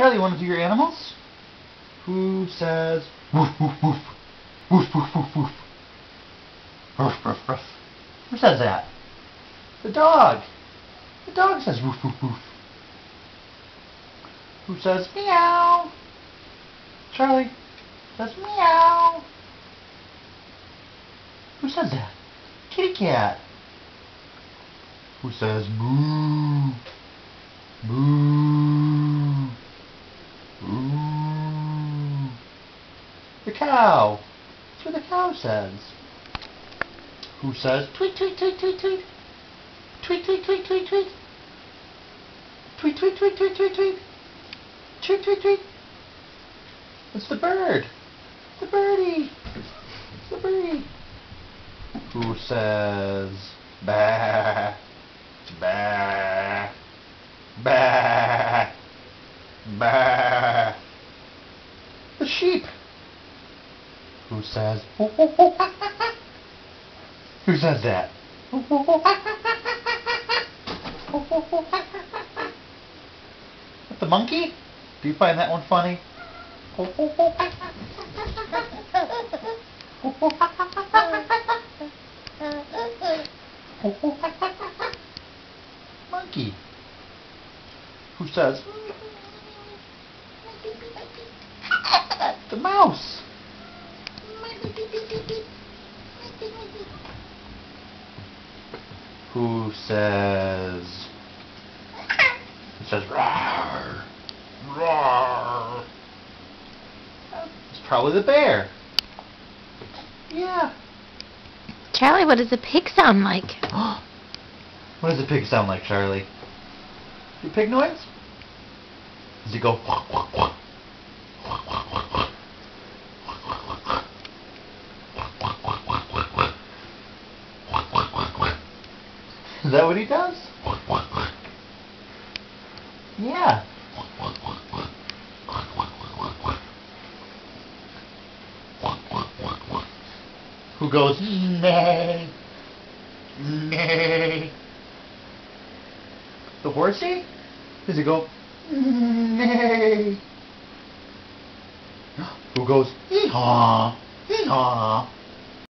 Charlie, you want to do your animals? Who says woof woof woof? Woof woof woof woof. Ruff ruff ruff. Who says that? The dog. The dog says woof woof woof. Who says meow? Charlie says meow. Who says that? Kitty cat. Who says moo? Moo. Moo. The cow. That's what the cow says. Who says tweet tweet tweet tweet tweet? Tweet tweet tweet tweet tweet. Tweet tweet tweet tweet tweet tweet. Tweet tweet tweet. It's the bird. The birdie. It's the birdie. Who says bah? Bah. Bah. Bah. The sheep. Who says Who says that? The monkey? Do you find that one funny? Monkey. Who says the mouse? Who says roar, roar? It's probably the bear. Yeah. Charlie, what does a pig sound like? What does a pig sound like, Charlie? Do pig noise? Does he go quack, quack, quack? Quack, quack, quack, quack. Quack, quack, quack, quack, quack, quack. Quack, quack, quack, quack. Is that what he does? Quack, quack, quack. Yeah. Quack, quack, quack, quack. Quack, quack, quack, quack, quack. Quack, quack, quack, quack. Who goes neigh? Neigh. The horsey? Does he go neigh? Who goes hee-haw? Hee-haw.